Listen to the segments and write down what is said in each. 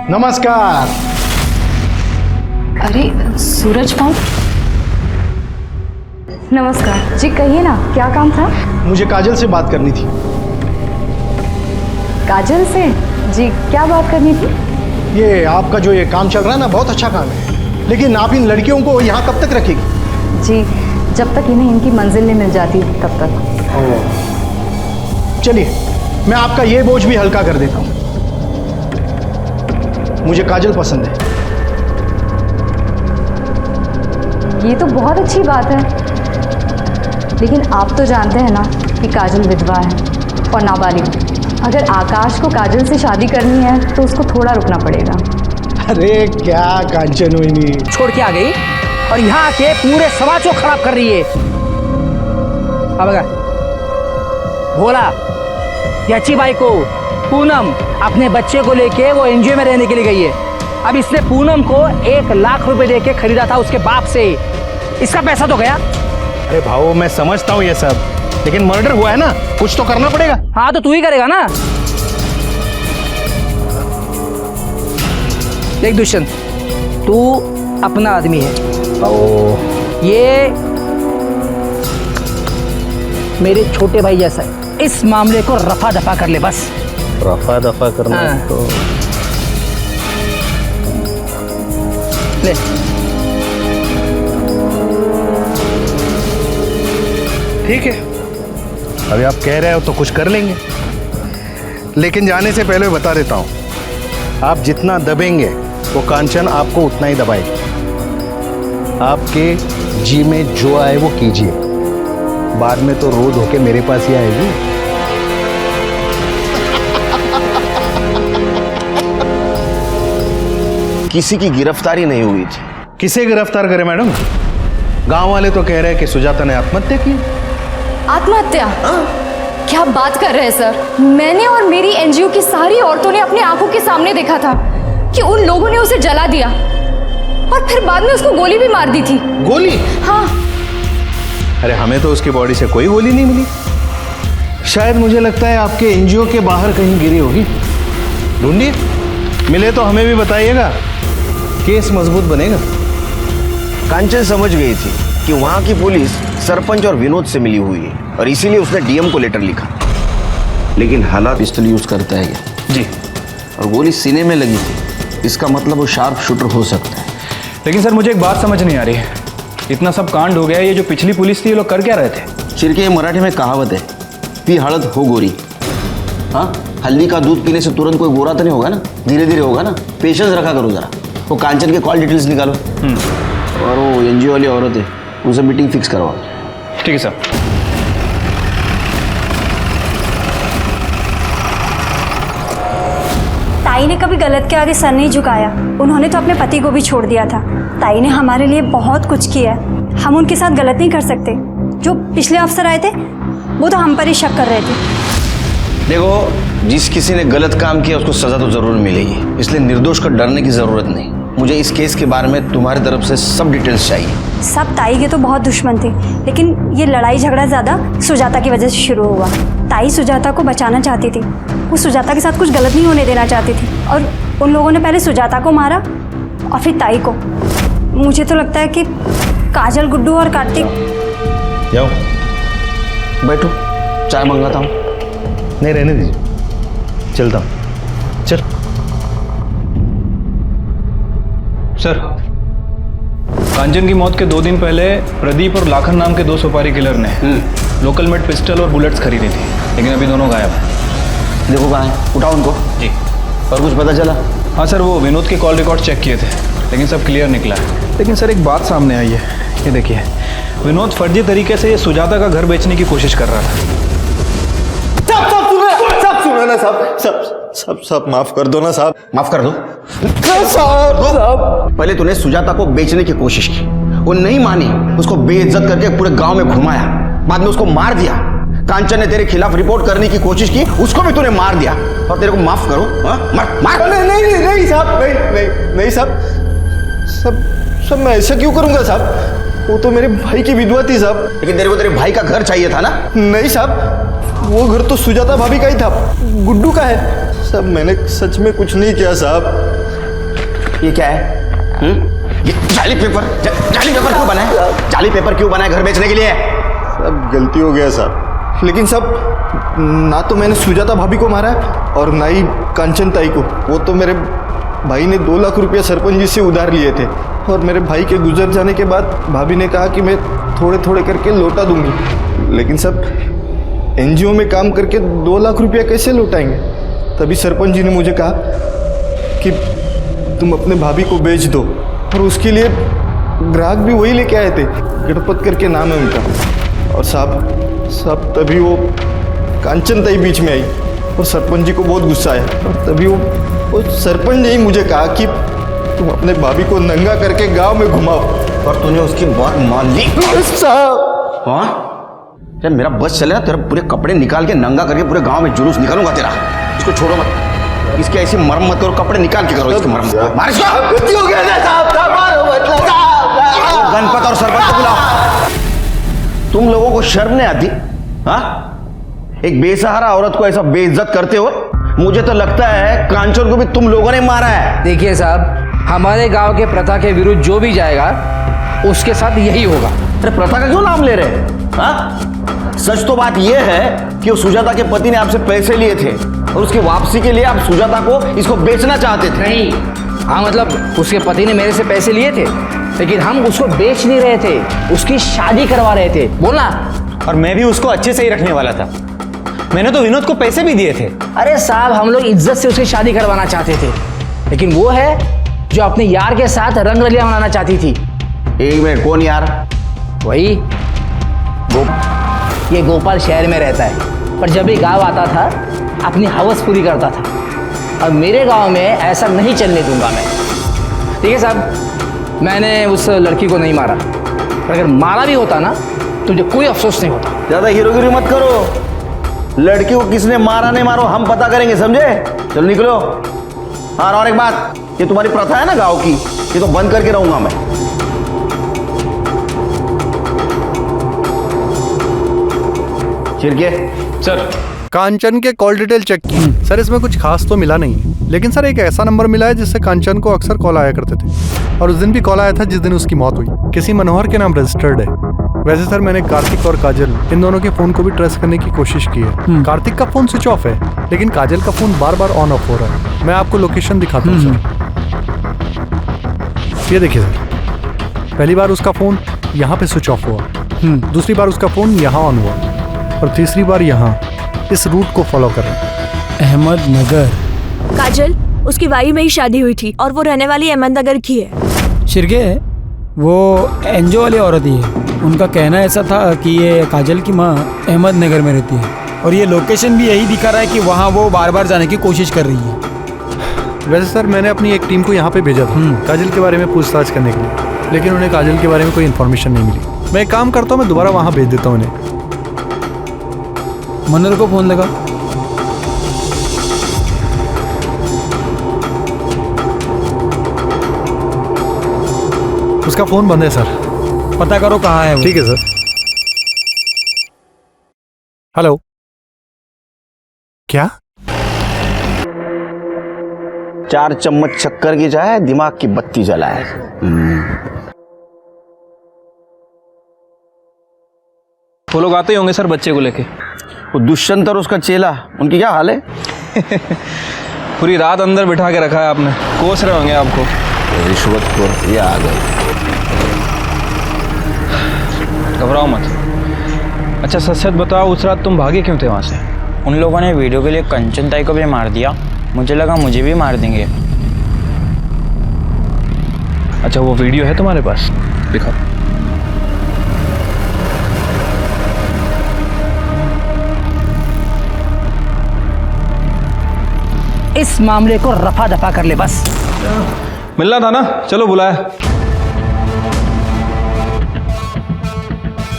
नमस्कार। अरे सूरज कौन? नमस्कार जी, कहिए ना क्या काम था? मुझे काजल से बात करनी थी। काजल से? जी क्या बात करनी थी? ये आपका जो ये काम चल रहा है ना, बहुत अच्छा काम है, लेकिन आप इन लड़कियों को यहाँ कब तक रखेगी? जी जब तक इन्हें इनकी मंजिल नहीं मिल जाती तब तक। चलिए मैं आपका ये बोझ भी हल्का कर देता हूँ। मुझे काजल पसंद है। ये तो बहुत अच्छी बात है, लेकिन आप तो जानते हैं ना कि काजल विधवा है और नाबालिग। अगर आकाश को काजल से शादी करनी है तो उसको थोड़ा रुकना पड़ेगा। अरे क्या कांचन हुई, छोड़ के आ गई और यहाँ आके पूरे समाज को खराब कर रही है। अब अगर भोला याची बाई को पूनम अपने बच्चे को लेके वो एनजीओ में रहने के लिए गई है। अब इसने पूनम को 1 लाख रुपए देके खरीदा था उसके बाप से। इसका पैसा तो गया। अरे भाऊ मैं समझता हूँ ये सब, लेकिन मर्डर हुआ है ना, कुछ तो करना पड़ेगा। हाँ तो तू ही करेगा ना। देख दुष्यंत, तू अपना आदमी है। ये मेरे छोटे भाई जैसा है। इस मामले को रफा दफा कर ले बस। रफा दफा करना तो ले। ठीक है, अभी आप कह रहे हो तो कुछ कर लेंगे, लेकिन जाने से पहले बता देता हूँ, आप जितना दबेंगे वो कांचन आपको उतना ही दबाएगी। आपके जी में जो आए वो कीजिए, बाद में तो रोज होके मेरे पास ही आएगी। किसी की गिरफ्तारी नहीं हुई थी। किसे गिरफ्तार करे मैडम? गांव वाले तो कह रहे हैं कि सुजाता ने आत्महत्या की। आत्महत्या? क्या बात कर रहे हैं सर? मैंने और मेरी एनजीओ की सारी औरतों ने अपनी आंखों के सामने देखा था कि उन लोगों ने उसे जला दिया और फिर बाद में उसको गोली भी मार दी थी। गोली? हाँ। अरे हमें तो उसकी बॉडी से कोई गोली नहीं मिली। शायद मुझे लगता है आपके एनजीओ के बाहर कहीं गिरी होगी। ढूंढिए, मिले तो हमें भी बताइएगा, केस मजबूत बनेगा। कांचन समझ गई थी कि वहां की पुलिस सरपंच और विनोद से मिली हुई है और इसीलिए उसने डीएम को लेटर लिखा। लेकिन हालात पिस्टल यूज करता है जी, और गोली सीने में लगी थी, इसका मतलब वो शार्प शूटर हो सकता है। लेकिन सर मुझे एक बात समझ नहीं आ रही है। इतना सब कांड हो गया, ये जो पिछली पुलिस थी ये लोग कर क्या रहे थे? चिरके ये मराठी में कहावत है, पी हळद हो गोरी। हाँ, हल्दी का दूध पीने से तुरंत कोई गोरा तो नहीं होगा ना, धीरे धीरे होगा ना। पेशेंस रखा करो जरा। वो कांचन के कॉल डिटेल्स निकालो और वो एनजीओ वाली औरत है उसे मीटिंग फिक्स करवाओ। ठीक है सर। ताई ने कभी गलत के आगे सर नहीं झुकाया। उन्होंने तो अपने पति को भी छोड़ दिया था। ताई ने हमारे लिए बहुत कुछ किया है, हम उनके साथ गलत नहीं कर सकते। जो पिछले अफसर आए थे वो तो हम पर ही शक कर रहे थे। देखो, जिस किसी ने गलत काम किया उसको सजा तो जरूर मिलेगी, इसलिए निर्दोष को डरने की जरूरत नहीं। मुझे इस केस के बारे में तुम्हारी तरफ से सब डिटेल्स चाहिए। सब ताई के तो बहुत दुश्मन थे, लेकिन ये लड़ाई झगड़ा ज़्यादा सुजाता की वजह से शुरू हुआ। ताई सुजाता को बचाना चाहती थी, वो सुजाता के साथ कुछ गलत नहीं होने देना चाहती थी, और उन लोगों ने पहले सुजाता को मारा और फिर ताई को। मुझे तो लगता है कि काजल, गुड्डू और कार्तिक। जाओ बैठो, चाय मंगाता हूँ। नहीं रहने दीजिए, चलता हूँ। चल सर, कांचन की मौत के 2 दिन पहले प्रदीप और लाखन नाम के 2 सुपारी किलर ने लोकल मेड पिस्टल और बुलेट्स खरीदी थी, लेकिन अभी दोनों गायब हैं। देखो कहाँ है, उठाओ उनको। जी। और कुछ पता चला? हाँ सर, वो विनोद के कॉल रिकॉर्ड चेक किए थे, लेकिन सब क्लियर निकला है। लेकिन सर एक बात सामने आई है, ये देखिए, विनोद फर्जी तरीके से ये सुजाता का घर बेचने की कोशिश कर रहा था। सब माफ कर दो ना साहब। माफ कर दो साहब। पहले तूने सुजाता को बेचने की कोशिश की, वो नहीं मानी, उसको बेइज्जत करके पूरे गांव में घुमाया, बाद में उसको मार दिया। कांचन ने तेरे खिलाफ रिपोर्ट करने की कोशिश की, उसको भी तूने मार दिया, और तेरे को माफ करो? मार। नहीं साहब, नहीं साहब, सब मैं ऐसा क्यों करूंगा साहब? वो तो मेरे भाई की विधवा थी साहब। लेकिन तेरे को तेरे भाई का घर चाहिए था ना? नहीं साहब, वो घर तो सुजाता भाभी का ही था, गुड्डू का है साहब। मैंने सच में कुछ नहीं किया साहब। ये क्या है? ये जाली पेपर क्यों बना है? जाली पेपर क्यों बना है घर बेचने के लिए? सब गलती हो गया साहब, लेकिन सब ना तो मैंने सुजाता भाभी को मारा है और ना ही कांचन ताई को। वो तो मेरे भाई ने 2 लाख रुपया सरपंच जी से उधार लिए थे और मेरे भाई के गुजर जाने के बाद भाभी ने कहा कि मैं थोड़े थोड़े करके लौटा दूंगी, लेकिन सब एनजीओ में काम करके 2 लाख रुपया कैसे लौटाएंगे? तभी सरपंच जी ने मुझे कहा कि तुम अपने भाभी को बेच दो, और उसके लिए ग्राहक भी वही लेके आए थे, गणपत करके नाम है उनका। और साहब तभी वो कांचन ताई बीच में आई और सरपंच जी को बहुत गुस्सा आया, और तभी वो सरपंच ने ही मुझे कहा कि तुम अपने भाभी को नंगा करके गांव में घुमाओ। और तूने उसकी बात मान ली? साहब हाँ, जब मेरा बस चले ना तेरा पूरे कपड़े निकाल के नंगा करके पूरे गांव में जुलूस निकालूंगा तेरा। इसको छोड़ो मत, इसकी ऐसी मरम्मत करो, कपड़े निकाल के करो इसकी मरम्मत। मार इसको। गलती हो गया ना साहब, मारो मतलब साहब। गणपत और सरपंच को बुलाओ। तुम लोगों को शर्म नहीं आती? हाँ, एक बेसहारा औरत को ऐसा बेइज्जत करते हो? मुझे तो लगता है कांचन को भी तुम लोगों ने मारा है। देखिए साहब, हमारे गांव के प्रथा के विरुद्ध जो भी जाएगा उसके साथ यही होगा। अरे प्रथा का क्यों नाम ले रहे हैं? हाँ, सच तो बात यह है कि वो सुजाता के पति ने आपसे पैसे लिए थे और उसकी वापसी के लिए आप सुजाता को इसको बेचना चाहते थे। नहीं, हाँ मतलब उसके पति ने मेरे से पैसे लिए थे, लेकिन हम उसको बेच नहीं रहे थे, उसकी शादी करवा रहे थे। बोलना। और मैं भी उसको अच्छे से ही रखने वाला था। मैंने तो विनोद को पैसे भी दिए थे। अरे साहब, हम लोग इज्जत से उसकी शादी करवाना चाहते थे, लेकिन वो है जो अपने यार के साथ रंग रलिया मनाना चाहती थी। एक मिनट, कौन यार? वही ये गोपाल शहर में रहता है, पर जब भी गांव आता था अपनी हवस पूरी करता था। और मेरे गांव में ऐसा नहीं चलने दूंगा मैं। ठीक है साहब, मैंने उस लड़की को नहीं मारा, पर अगर मारा भी होता ना तो मुझे कोई अफसोस नहीं होता। ज्यादा हीरोगिरी मत करो। लड़की को किसने मारा नहीं मारो हम पता करेंगे, समझे? चलो निकलो। हाँ, और एक बात, ये तुम्हारी प्रथा है ना गांव की, ये तो बंद करके रहूंगा मैं। चिरके सर, कांचन के कॉल डिटेल चेक की सर, इसमें कुछ खास तो मिला नहीं, लेकिन सर एक ऐसा नंबर मिला है जिससे कांचन को अक्सर कॉल आया करते थे, और उस दिन भी कॉल आया था जिस दिन उसकी मौत हुई। किसी मनोहर के नाम रजिस्टर्ड है। वैसे सर मैंने कार्तिक और काजल इन दोनों के फोन को भी ट्रेस करने की कोशिश की है। कार्तिक का फोन स्विच ऑफ है, लेकिन काजल का phone bar bar on off हो रहा है। मैं आपको लोकेशन दिखाता हूँ सर। ये देखिए सर, पहली बार उसका फोन यहाँ पे स्विच ऑफ हुआ, दूसरी बार उसका फोन यहाँ ऑन हुआ, और तीसरी बार यहाँ। इस रूट को फॉलो कर रहे हैं। अहमदनगर। काजल, उसकी वाई में ही शादी हुई थी और वो रहने वाली अहमदनगर की है। शिरके वो एनजीओ वाली औरत ही है। उनका कहना ऐसा था कि ये काजल की माँ अहमदनगर में रहती है, और ये लोकेशन भी यही दिखा रहा है कि वहाँ वो बार बार जाने की कोशिश कर रही है। वैसे सर मैंने अपनी एक टीम को यहाँ पे भेजा था काजल के बारे में पूछताछ करने के लिए, लेकिन उन्हें काजल के बारे में कोई इन्फॉर्मेशन नहीं मिली। मैं एक काम करता हूँ, मैं दोबारा वहाँ भेज देता हूँ उन्हें। मनोहर को फोन लगा। उसका फोन बंद है सर। पता करो कहाँ है वो। ठीक है सर। हेलो, क्या? 4 चम्मच शक्कर की चाय, दिमाग की बत्ती जलाए। वो लोग आते ही होंगे सर बच्चे को लेके। वो दुष्यंत और उसका चेला, उनकी क्या हाल है? पूरी रात अंदर बिठा के रखा है आपने, कोस रहे होंगे आपको। रिश्वतखोर, ये आ गए। घबराओ मत। अच्छा सच सच बताओ, उस रात तुम भागे क्यों थे वहाँ से? उन लोगों ने वीडियो के लिए कंचन ताई को भी मार दिया। मुझे लगा मुझे भी मार देंगे। अच्छा वो वीडियो है तुम्हारे पास? दिखाओ। इस मामले को रफा दफा कर ले बस। मिलना था ना, चलो बुलाया।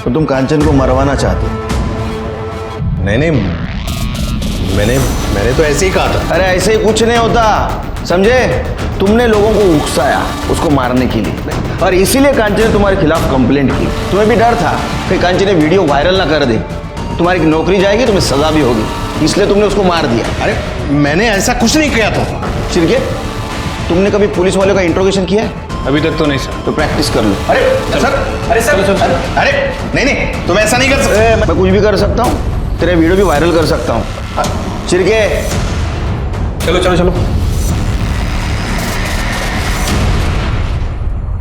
तो तुम कांचन को मरवाना चाहते? नहीं, मैंने तो ऐसे ही कहा था। अरे ऐसे ही कुछ नहीं होता, समझे? तुमने लोगों को उकसाया उसको मारने के लिए, और इसीलिए कांचन ने तुम्हारे खिलाफ कंप्लेंट की। तुम्हें भी डर था कि कांचन ने वीडियो वायरल ना कर दे, तुम्हारी नौकरी जाएगी, तुम्हें सजा भी होगी, इसलिए तुमने उसको मार दिया। अरे मैंने ऐसा कुछ नहीं किया था। चिरके, तुमने कभी पुलिस वालों का इंट्रोगेशन किया है? अभी तक तो नहीं सर। तो प्रैक्टिस कर लो। अरे सर, अरे सर, अरे नहीं तुम ऐसा नहीं कर सकते। मैं कुछ भी कर सकता हूँ, तेरे वीडियो भी वायरल कर सकता हूँ। चिरके चलो चलो चलो।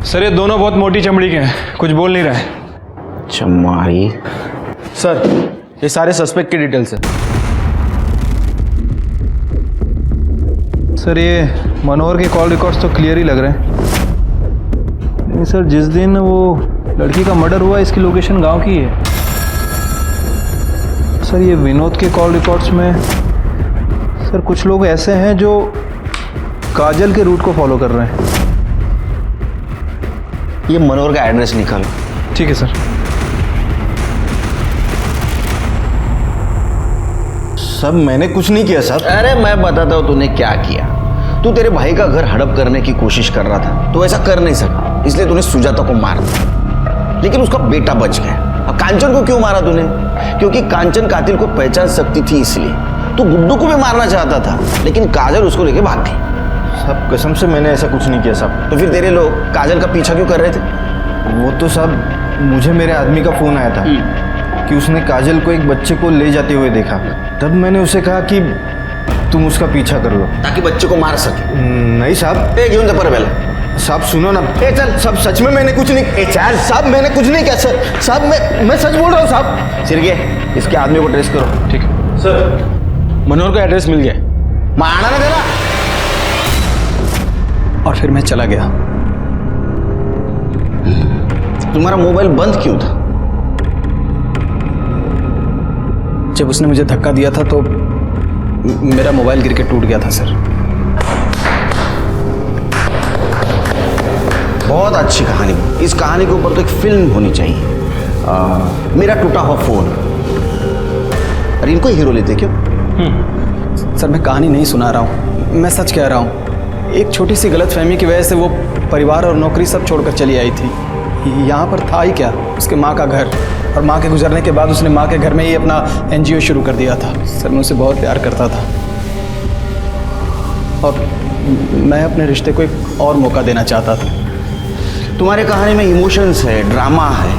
सर ये दोनों बहुत मोटी चमड़ी के हैं, कुछ बोल नहीं रहे। चमारी। सर ये सारे सस्पेक्ट की डिटेल्स है। सर ये मनोहर के कॉल रिकॉर्ड्स तो क्लियर ही लग रहे हैं, लेकिन सर जिस दिन वो लड़की का मर्डर हुआ इसकी लोकेशन गांव की है। सर ये विनोद के कॉल रिकॉर्ड्स में सर कुछ लोग ऐसे हैं जो काजल के रूट को फॉलो कर रहे हैं। ये मनोहर का एड्रेस निकालो। ठीक है सर। सब मैंने कुछ नहीं किया साहब। अरे मैं बताता हूँ तूने क्या किया। तू तेरे भाई का घर हड़प करने की कोशिश कर रहा था, तो ऐसा कर नहीं सका, इसलिए तूने सुजाता को मार दिया, लेकिन उसका बेटा बच गया। अब कांचन को क्यों मारा तूने? क्योंकि कांचन कातिल को पहचान सकती थी, इसलिए तू गुड्डू को भी मारना चाहता था, लेकिन काजल उसको लेके भाग गई। साहब कसम से मैंने ऐसा कुछ नहीं किया साहब। तो फिर तेरे लोग काजल का पीछा क्यों कर रहे थे? वो तो साहब मुझे मेरे आदमी का फ़ोन आया था कि उसने काजल को एक बच्चे को ले जाते हुए देखा। तब मैंने उसे कहा कि तुम उसका पीछा कर लो, ताकि बच्चे को मार सके। नहीं साहब। ए घेऊन जा पर पहले। साहब सुनो ना। ए चल साहब, सच में मैंने कुछ नहीं। ए चल साहब, मैंने कुछ नहीं किया सर। साहब मैं सच बोल रहा हूँ साहब। सिरगे इसके आदमी को ट्रेस करो। ठीक है सर मनोहर का एड्रेस मिल गया मारना ना तेरा। और फिर मैं चला गया। तुम्हारा मोबाइल बंद क्यों था? जब उसने मुझे धक्का दिया था तो मेरा मोबाइल गिर के टूट गया था सर। बहुत अच्छी कहानी। इस कहानी के ऊपर तो एक फिल्म होनी चाहिए। मेरा टूटा हुआ फोन। अरे इनको हीरो लेते क्यों? सर मैं कहानी नहीं सुना रहा हूँ, मैं सच कह रहा हूँ। एक छोटी सी गलतफहमी की वजह से वो परिवार और नौकरी सब छोड़कर चली आई थी। यहाँ पर था ही क्या, उसके माँ का घर, और माँ के गुजरने के बाद उसने माँ के घर में ही अपना NGO शुरू कर दिया था। सर मैं उसे बहुत प्यार करता था और मैं अपने रिश्ते को एक और मौका देना चाहता था। तुम्हारे कहानी में इमोशंस है, ड्रामा है,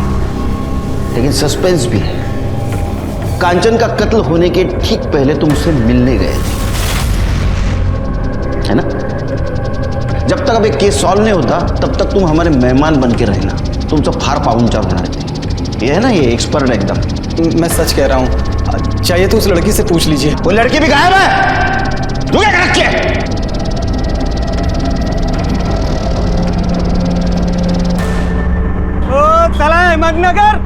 लेकिन सस्पेंस भी है। कांचन का कत्ल होने के ठीक पहले तुम उससे मिलने गए थे, है ना? जब तक अब एक केस सॉल्व नहीं होता तब तक तुम हमारे मेहमान बन के रहना। तुमसे फार पाहुणचार होना रहते। ये है ना, ये एक्सपर्ट एकदम। मैं सच कह रहा हूँ, चाहिए तो उस लड़की से पूछ लीजिए। वो लड़की भी गायब है। तू क्या कर रखी है? ओ चला है मगनगर।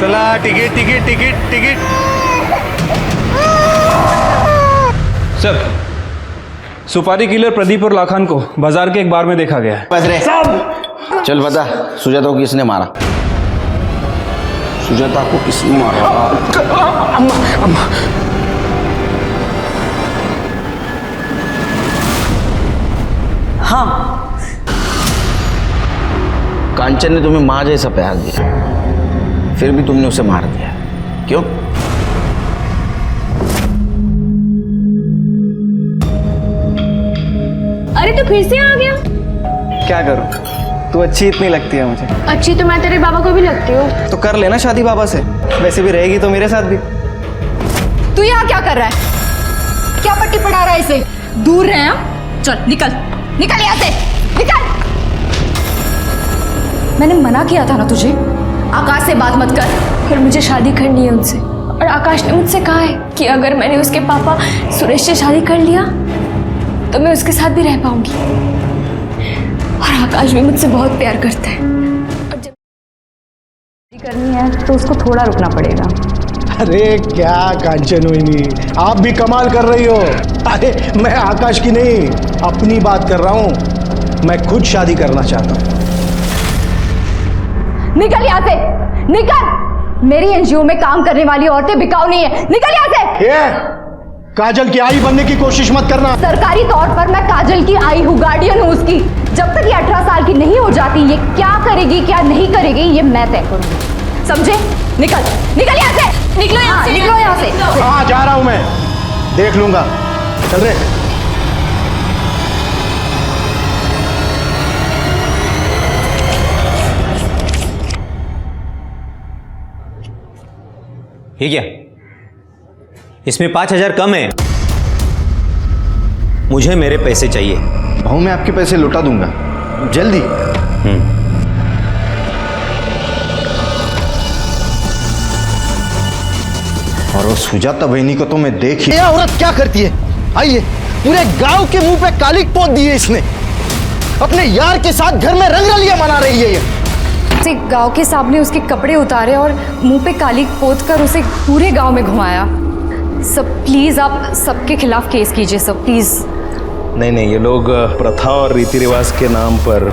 चला ticket ticket ticket ticket. Sir सुपारी किलर प्रदीप और लाखान को बाजार के एक बार में देखा गया है। चल बता, सुजाता को किसने मारा? सुजाता को किसने मारा? अम्मा हाँ। कांचन ने तुम्हें माँ जैसा प्यार दिया, फिर भी तुमने उसे मार दिया। क्यों? अरे तो फिर से आ गया। क्या करूं, तू अच्छी इतनी लगती है मुझे। अच्छी तो मैं तेरे बाबा को भी लगती हूँ। तो कर लेना शादी बाबा से, वैसे भी रहेगी तो मेरे साथ भी। तू यहाँ क्या कर रहा है? क्या पट्टी पढ़ा रहा है इसे? दूर रहे हैं। चल निकल निकल यहाँ से, निकल। मैंने मना किया था ना तुझे, आकाश से बात मत कर। फिर मुझे शादी करनी है उनसे, और आकाश ने मुझसे कहा है कि अगर मैंने उसके पापा सुरेश से शादी कर लिया तो मैं उसके साथ भी रह पाऊंगी। और आकाश भी मुझसे बहुत प्यार करता है। और जब शादी करनी है तो उसको थोड़ा रुकना पड़ेगा। अरे क्या कांचन हुई, आप भी कमाल कर रही हो। अरे मैं आकाश की नहीं अपनी बात कर रहा हूँ। मैं खुद शादी करना चाहता हूँ। निकल यहाँ से, निकल। मेरी एनजीओ में काम करने वाली औरतें बिकाऊ नहीं है। निकल यहाँ से। ये काजल की आई बनने की कोशिश मत करना। सरकारी तौर पर मैं काजल की आई हूँ, गार्डियन हूँ उसकी। जब तक ये 18 साल की नहीं हो जाती, ये क्या करेगी क्या नहीं करेगी ये मैं तय करूँगी, समझे? निकल निकल यहाँ से। निकलो यहाँ से, निकलो यहाँ से। हाँ जा रहा हूं मैं, देख लूंगा। चल रे। ये क्या? इसमें 5,000 कम है। मुझे मेरे पैसे चाहिए। भाऊ मैं आपके पैसे लौटा दूंगा जल्दी। और वो सुजाता बहनी को तो मैं देख ही। ये औरत क्या करती है? आइए, पूरे गांव के मुंह पे कालिक पोत दी है इसने। अपने यार के साथ घर में रंगरलियां मना रही है ये। उसे गांव के सामने उसके कपड़े उतारे और मुंह पे काली पोत कर उसे पूरे गांव में घुमाया। सब प्लीज आप सबके खिलाफ केस कीजिए सब, प्लीज। नहीं नहीं, ये लोग प्रथा और रीति रिवाज के नाम पर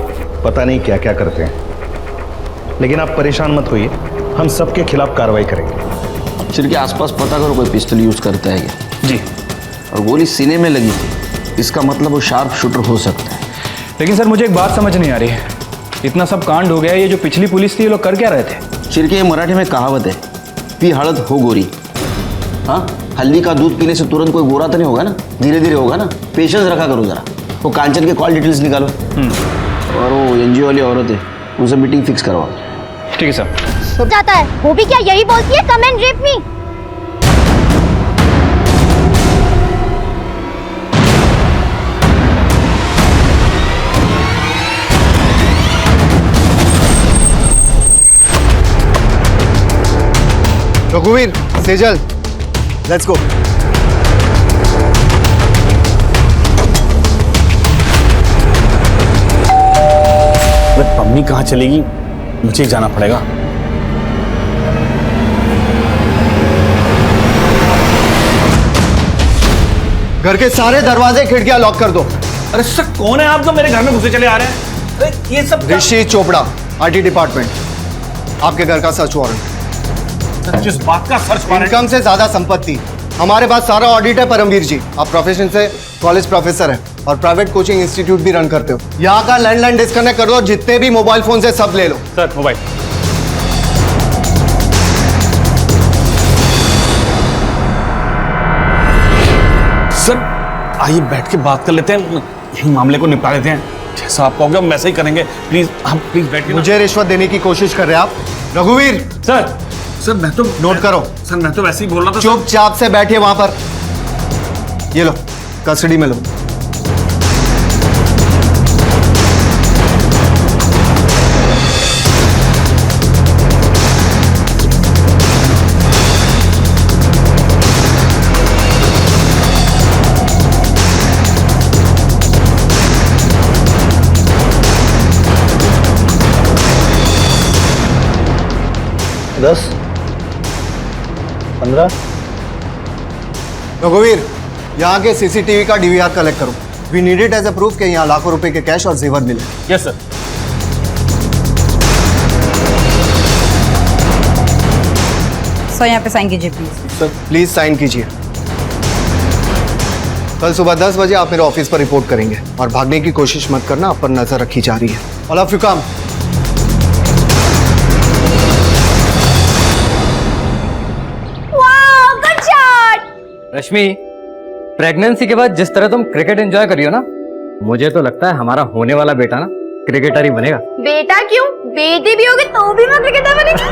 पता नहीं क्या क्या करते हैं। लेकिन आप परेशान मत होइए, हम सबके खिलाफ कार्रवाई करेंगे। सिर के आसपास पता करो कोई पिस्टल यूज करता है क्या। जी। और गोली सीने में लगी थी, इसका मतलब वो शार्प शूटर हो सकता है। लेकिन सर मुझे एक बात समझ नहीं आ रही है, इतना सब कांड हो गया, ये जो पिछली पुलिस थी ये लोग कर क्या रहे थे? सिर के मराठी में कहावत है, पी हड़द हो गोरी। हाँ, हल्दी का दूध पीने से तुरंत कोई गोरा तो नहीं होगा ना, धीरे धीरे होगा ना। पेशेंस रखा करो जरा। वो कांचन के कॉल डिटेल्स निकालो और वो एनजीओ वाली औरत है उनसे मीटिंग फिक्स करवाओ। ठीक है सर। जाता है वो भी क्या यही बोलती है, कम एंड रेप मी। रघुवीर, सेजल, लेट्स गो। मम्मी कहाँ चलेगी? मुझे ही जाना पड़ेगा। घर के सारे दरवाजे खिड़कियां लॉक कर दो। अरे सर कौन है आप जो मेरे घर में घुसे चले आ रहे हैं? अरे ये सब ऋषि चोपड़ा, आईटी डिपार्टमेंट। आपके घर का सर्च वारंट। जिस बात का सर्च वारंट? इनकम से ज्यादा संपत्ति। हमारे पास सारा ऑडिट है परमवीर जी। आप प्रोफेशन से कॉलेज प्रोफेसर हैं और प्राइवेट कोचिंग इंस्टीट्यूट भी रन करते हो। यहाँ का लैंडलाइन डिस्कनेक्ट कर दो, जितने भी मोबाइल फोन से सब ले लो। Sir mobile. सर आइए बैठ के बात कर लेते हैं, यही मामले को निपटा लेते हैं। जैसा आप कहोगे हम वैसे ही करेंगे। प्लीज हम प्लीज बैठ के। मुझे रिश्वत देने की कोशिश कर रहे हैं आप? रघुवीर सर, सर मैं तो नोट करो। सर मैं तो वैसे ही बोल रहा था। चुपचाप से बैठिए वहां पर। ये लो, कस्टडी में लो। रघुवीर, यहाँ के सीसीटीवी का डीवीआर कलेक्ट करो। We need it as a proof कि यहाँ लाखों रुपए के कैश और जेवर मिले। Yes sir. सर यहाँ पे साइन कीजिए प्लीज। सर प्लीज साइन कीजिए। कल सुबह 10 बजे आप मेरे ऑफिस पर रिपोर्ट करेंगे और भागने की कोशिश मत करना, आप पर नजर रखी जा रही है। All of you come. Rashmi, pregnancy के बाद जिस तरह तुम क्रिकेट एंजॉय करियो ना, मुझे तो लगता है हमारा होने वाला बेटा ना क्रिकेटर ही बनेगा। बेटा क्यों, बेटी भी होगी तो भी मैं क्रिकेटर बनेगी।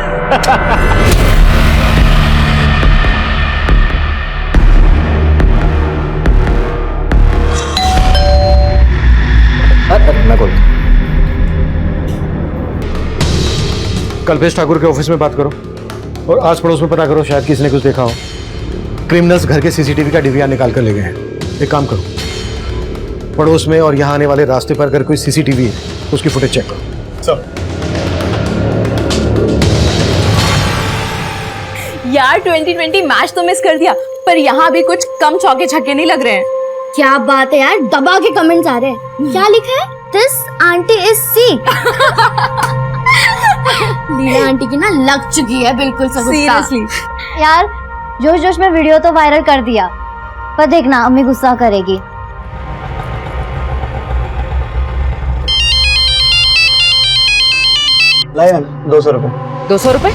मैं बोल, कल्पेश ठाकुर के ऑफिस में बात करो और आस पड़ोस में पता करो, शायद किसी ने कुछ देखा हो। क्रिमिनल्स घर के सीसीटीवी का डीवीआर निकाल कर ले गए हैं। एक काम करो, पड़ोस में और यहाँ आने वाले रास्ते पर अगर कोई सीसीटीवी है तो उसकी फुटेज चेक करो। सर यार 2020 मैच तो मिस कर दिया, पर यहाँ भी कुछ कम चौके छक्के नहीं लग रहे हैं। क्या बात है यार, दबा के कमेंट्स आ रहे हैं। क्या लिखा है? This aunty is sick. Leela aunty की ना लग चुकी है बिल्कुल सीरियसली यार, जोश जोश में वीडियो तो वायरल कर दिया, पर देखना अम्मी गुस्सा करेगी। लाइन 200 रुपए। 200 रुपए?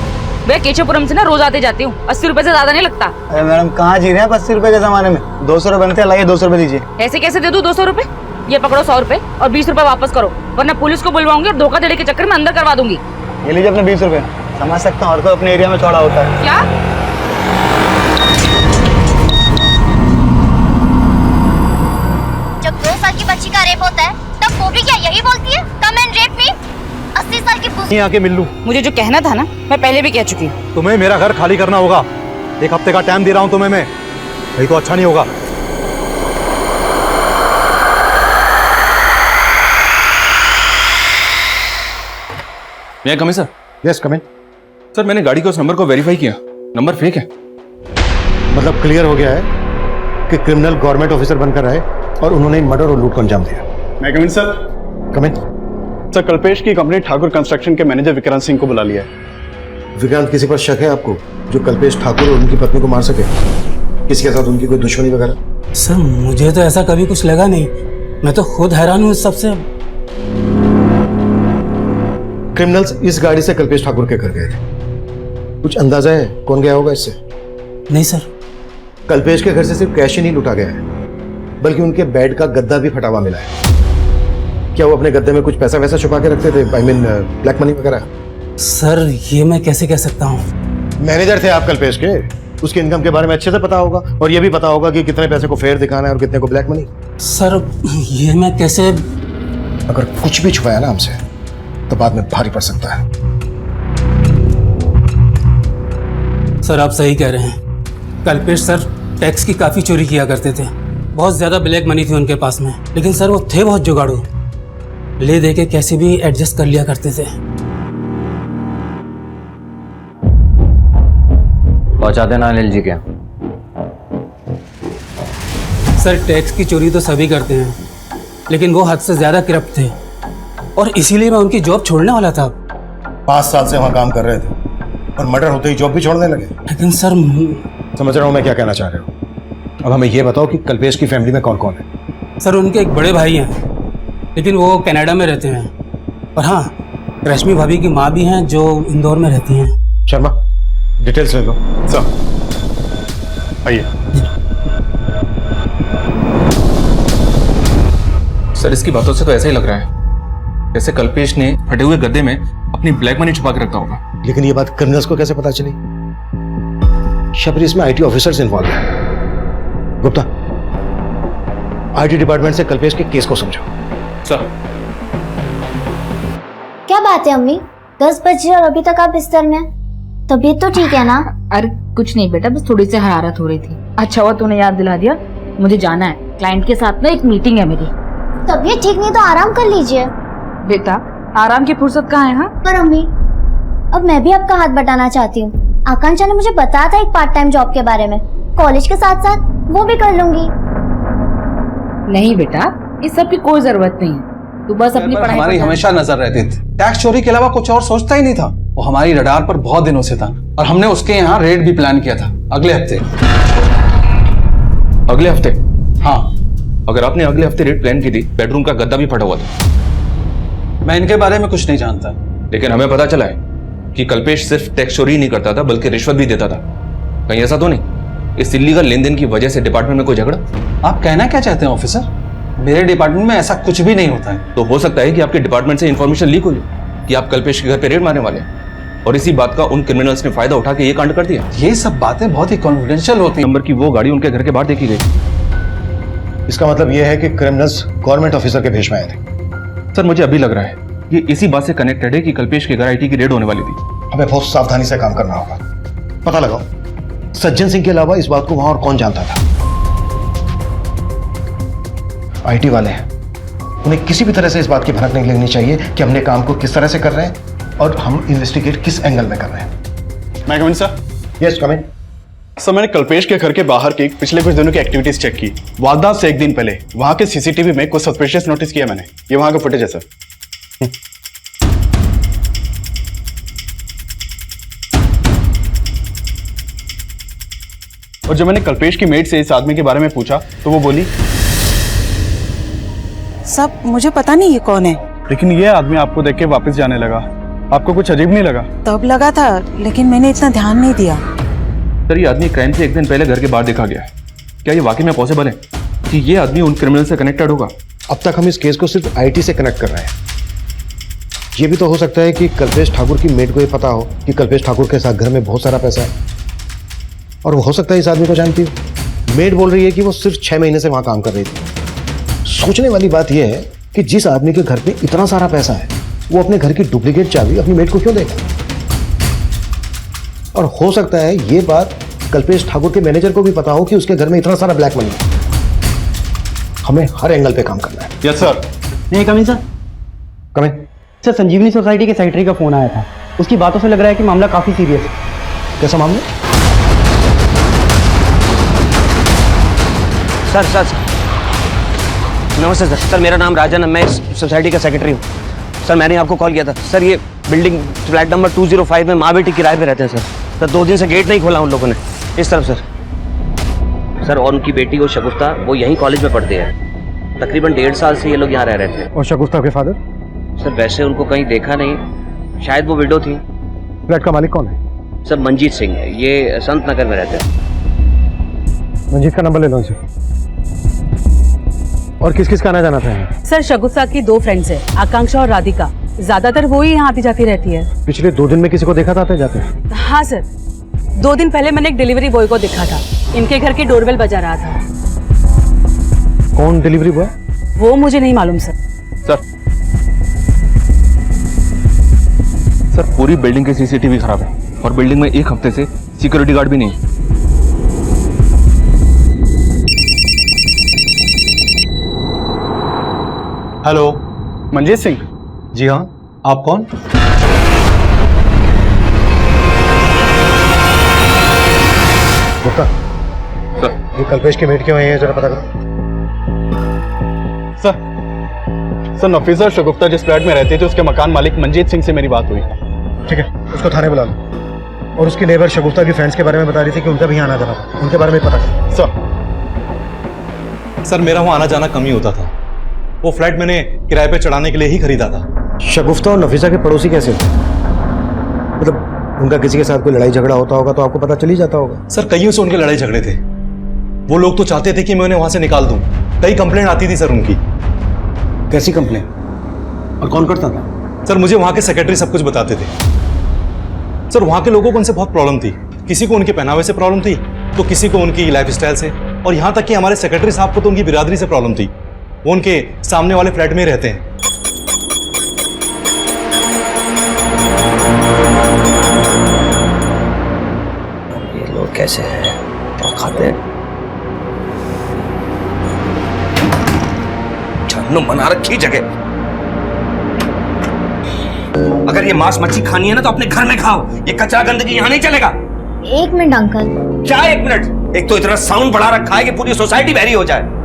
भैया केशवपुरम से ना रोज आते जाती हूँ, 80 रुपए से ज्यादा नहीं लगता। अरे मैडम कहाँ जी रहे हैं 80 रुपए के ज़माने में? 200 रुपये बनते हैं, लाइए 200 रुपये दीजिए। ऐसे कैसे दे दूँ 200 रुपए? ये पकड़ो 100 रुपए और 20 रुपए वापस करो, वरना पुलिस को बुलवाऊंगी और धोखाधड़ी के चक्कर में अंदर करवा दूंगी। ये लीजिए अपने 20 रुपये। समझ सकता हूँ, हर कोई अपने एरिया में चौड़ा होता है। क्या? जब 2 साल की बच्ची का रेप होता है तब वो भी क्या यही बोलती है, कम एंड रेप मी? 80 साल की यहीं आके मिल लूं। मुझे जो कहना था ना, मैं पहले भी कह चुकी हूँ। तुम्हें मेरा घर खाली करना होगा। 1 हफ्ते का टाइम दे रहा हूँ तुम्हें मैं, नहीं तो अच्छा नहीं होगा। मैं कम सर? यस कम इन। सर मैंने गाड़ी के उस नंबर को वेरीफाई किया, नंबर फेक है। मतलब क्लियर हो गया है कि क्रिमिनल गवर्नमेंट ऑफिसर बनकर आए और उन्होंने मर्डर और लूट को अंजाम दिया। मैं कम इन सर? कम इन। सर कल्पेश की कंपनी ठाकुर कंस्ट्रक्शन के मैनेजर विक्रांत सिंह को बुला लिया है। विक्रांत, किसी पर शक है आपको जो कल्पेश ठाकुर और उनकी पत्नी को मार सके? किसी के साथ उनकी कोई दुश्मनी वगैरह? सर मुझे तो ऐसा कभी कुछ लगा नहीं, मैं तो खुद हैरान हूँ इस सबसे। क्रिमिनल्स इस गाड़ी से कल्पेश ठाकुर के घर गए थे। कुछ अंदाजा है कौन गया होगा इससे? नहीं सर। कल्पेश के घर से सिर्फ कैश ही नहीं लूटा गया है, बल्कि उनके बेड का गद्दा भी फटा हुआ मिला है। क्या वो अपने गद्दे में कुछ पैसा वैसा छुपा के रखते थे? आई मीन ब्लैक मनी वगैरह? सर ये मैं कैसे कह सकता हूँ? मैनेजर थे आप कल्पेश के, उसके इनकम के बारे में अच्छे से पता होगा, और ये भी पता होगा कि कितने पैसे को फेयर दिखाना है और कितने को ब्लैक मनी। सर ये मैं कैसे? अगर कुछ भी छुपाया ना हमसे तो बाद में भारी पड़ सकता है। सर आप सही कह रहे हैं, कल्पेश सर टैक्स की काफ़ी चोरी किया करते थे, बहुत ज़्यादा ब्लैक मनी थी उनके पास में, लेकिन सर वो थे बहुत जुगाड़ू, ले दे के कैसे भी एडजस्ट कर लिया करते थे। पहुंचा देना अनिल जी के। सर टैक्स की चोरी तो सभी करते हैं, लेकिन वो हद से ज़्यादा करप्ट थे, और इसीलिए मैं उनकी जॉब छोड़ने वाला था। 5 साल से वहां काम कर रहे थे और मर्डर होते ही जॉब भी छोड़ने लगे। लेकिन सर समझ रहा हूं मैं क्या कहना चाह रहे हो। अब हमें ये बताओ कि कल्पेश की फैमिली में कौन कौन है? सर उनके एक बड़े भाई हैं, लेकिन वो कनाडा में रहते हैं, और हाँ रश्मि भाभी की माँ भी हैं जो इंदौर में रहती हैं। शर्मा डिटेल्स ले लो। सर आइए। सर इसकी बातों से तो ऐसा ही लग रहा है जैसे कल्पेश ने फटे हुए गद्दे में अपनी ब्लैक मनी छुपा के रखा होगा। लेकिन ये बात क्रिमिनल्स को कैसे पता चली? शबरी, इसमें आईटी ऑफिसर्स इन्वॉल्व हैं। गुप्ता, आईटी डिपार्टमेंट से कल्पेश के केस को समझो। सर क्या बात है अम्मी, 10 बजे और अभी तक आप बिस्तर में हैं? तबीयत तो ठीक है ना? अरे कुछ नहीं बेटा, बस थोड़ी सी हरारत हो रही थी। अच्छा हुआ तूने याद दिला दिया, मुझे जाना है, क्लाइंट के साथ ना एक मीटिंग है मेरी। तबीयत ठीक नहीं तो आराम कर लीजिए। बेटा आराम की फुर्सत कहाँ है? हाँ पर अम्मी, अब मैं भी आपका हाथ बटाना चाहती हूँ। आकांक्षा ने मुझे बताया था एक पार्ट टाइम जॉब के बारे में, कॉलेज के साथ साथ वो भी कर लूंगी। नहीं बेटा, इस सब की कोई जरूरत नहीं है, तू बस अपनी पढ़ाई हमारी हमेशा नजर रहती थी, टैक्स चोरी के अलावा कुछ और सोचता ही नहीं था। वो हमारी रडार पर बहुत दिनों से था, और हमने उसके यहाँ रेड भी प्लान किया था अगले हफ्ते। अगले हफ्ते? हाँ। अगर आपने अगले हफ्ते रेड प्लान की थी, बेडरूम का गद्दा भी फटा हुआ था। मैं इनके बारे में कुछ नहीं जानता, लेकिन हमें पता चला है कि कल्पेश सिर्फ टैक्स चोरी नहीं करता था बल्कि रिश्वत भी देता था। कहीं ऐसा तो नहीं इस इल्लीगल लेनदेन की वजह से डिपार्टमेंट में कोई झगड़ा? आप कहना क्या चाहते हैं ऑफिसर? मेरे डिपार्टमेंट में ऐसा कुछ भी नहीं होता है। तो हो सकता है कि आपके डिपार्टमेंट से इंफॉर्मेशन लीक हुई कि आप कल्पेश के घर पे रेड मारने वाले हैं, और इसी बात का उन क्रिमिनल्स ने फायदा उठा के ये कांड कर दिया। ये सब बातें बहुत ही कॉन्फिडेंशियल होती हैं। नंबर की वो गाड़ी उनके घर के बाहर देखी गई। इसका मतलब यह है कि क्रिमिनल्स गवर्नमेंट ऑफिसर के भेष में आए थे। सर मुझे अभी लग रहा है ये इसी बात से कनेक्टेड है कि कल्पेश के घर आईटी की रेड होने वाली थी। हमें बहुत सावधानी से काम करना होगा। पता लगाओ सज्जन सिंह के अलावा इस बात को वहां और कौन जानता था। आईटी वाले हैं, उन्हें किसी भी तरह से इस बात की भनक नहीं लगनी चाहिए कि हमने काम को किस तरह से कर रहे हैं और हम इन्वेस्टिगेट किस एंगल में कर रहे हैं। मैं कम इन सर? यस कम इन। सर मैंने कल्पेश के घर के बाहर की पिछले कुछ दिनों की एक्टिविटीज चेक की। वारदात से एक दिन पहले वहां के सीसीटीवी में कुछ सस्पिशियस नोटिस किया मैंने। ये वहां का फुटेज है सर। और जब मैंने कल्पेश की मेड से इस आदमी के बारे में पूछा तो वो बोली, सब मुझे पता नहीं ये कौन है, लेकिन ये आदमी आपको देख के वापस जाने लगा। आपको कुछ अजीब नहीं लगा? तब लगा था, लेकिन मैंने इतना ध्यान नहीं दिया। सर, ये आदमी क्राइम से एक दिन पहले घर के बाहर देखा गया है। क्या ये वाकई में पॉसिबल है कि ये आदमी उन क्रिमिनल से कनेक्टेड होगा? अब तक हम इस केस को सिर्फ आईटी से कनेक्ट कर रहे हैं। ये भी तो हो सकता है कि कल्पेश ठाकुर की मेड को ये पता हो कि कल्पेश ठाकुर के साथ घर में बहुत सारा पैसा है, और वो हो सकता है इस आदमी को जानती हो। मेड बोल रही है कि वो सिर्फ 6 महीने से वहां काम कर रही थी। सोचने वाली बात यह है कि जिस आदमी के घर पे इतना सारा पैसा है, वो अपने घर की डुप्लीकेट चाबी अपनी मेड को क्यों देगा? और हो सकता है ये बात कल्पेश ठाकुर के मैनेजर को भी पता हो कि उसके घर में इतना सारा ब्लैक मनी है। हमें हर एंगल पे काम करना है। Yes sir. नहीं कमिंग सर। कमिंग सर, संजीवनी सोसाइटी के सेक्रेटरी का फोन आया था। उसकी बातों से लग रहा है कि मामला काफी सीरियस है। कैसा मामला? सर नमस्ते सर। सर, मेरा नाम राजन है, मैं इस सोसाइटी का सेक्रेटरी हूँ। सर, मैंने आपको कॉल किया था। सर, ये बिल्डिंग फ्लैट नंबर 205 में माँ बेटी किराए पे रहते हैं सर। 2 दिन से गेट नहीं खोला उन लोगों ने। इस तरफ सर, और उनकी बेटी वो शगुफ्ता, वो यहीं कॉलेज में पढ़ते हैं। तकरीबन 1.5 साल से ये लोग यहाँ रह रहे थे। और शगुफ्ता के फादर? सर, वैसे उनको कहीं देखा नहीं, शायद वो विडो थी। फ्लैट का मालिक कौन है? सर, मंजीत सिंह, ये संत नगर में रहते हैं। मंजीत का नंबर ले लो इनसे। और किस किस का आना जाना था यहाँ? सर, शगुफ्ता की 2 फ्रेंड्स हैं, आकांक्षा और राधिका। ज्यादातर वो ही यहाँ आती जाती रहती है। पिछले 2 दिन में किसी को देखा था आते जाते? हाँ सर, 2 दिन पहले मैंने एक डिलीवरी बॉय को देखा था। इनके घर की डोरबेल बजा रहा था। कौन डिलीवरी बॉय? वो मुझे नहीं मालूम सर। सर, पूरी बिल्डिंग की सीसीटीवी खराब है और बिल्डिंग में 1 हफ्ते से सिक्योरिटी गार्ड भी नहीं है। हेलो, मंजीत सिंह? जी हाँ, आप कौन? गुप्ता, ये कल्पेश की मेट क्यों है, जरा पता करो। सर, नफीसा और शगुफ्ता जिस फ्लैट में रहती थी, उसके मकान मालिक मंजीत सिंह से मेरी बात हुई। ठीक है, उसको थाने बुला लो। और उसकी नेबर शगुफ्ता की फ्रेंड्स के बारे में बता रही थी कि उनका भी आना जाना था, उनके बारे में पता करो। सर, मेरा वहाँ आना जाना कम ही होता था। वो फ्लैट मैंने किराए पे चढ़ाने के लिए ही खरीदा था। शगुफ्ता और नफीसा के पड़ोसी कैसे थे? मतलब उनका किसी के साथ कोई लड़ाई झगड़ा होता होगा तो आपको पता चल ही जाता होगा। सर, कईयों से उनके लड़ाई झगड़े थे। वो लोग तो चाहते थे कि मैं उन्हें वहां से निकाल दूं। कई कंप्लेंट आती थी सर उनकी। कैसी कंप्लेंट? और कौन करता था? सर, मुझे वहां के सेक्रेटरी सब कुछ बताते थे। सर, वहां के लोगों को उनसे बहुत प्रॉब्लम थी। किसी को उनके पहनावे से प्रॉब्लम थी, तो किसी को उनकी लाइफस्टाइल से, और यहाँ तक कि हमारे सेक्रेटरी साहब को तो उनकी बिरादरी से प्रॉब्लम थी। वो उनके सामने वाले फ्लैट में ही रहते हैं। ये लोग कैसे हैं और खाते हैं? जानू बना रखी जगह। अगर ये मांस मच्छी खानी है ना तो अपने घर में खाओ। ये कचरा गंदगी यहाँ नहीं चलेगा। 1 मिनट अंकल। क्या 1 मिनट? एक तो इतना साउंड बढ़ा रखा है कि पूरी सोसाइटी बहरी हो जाए।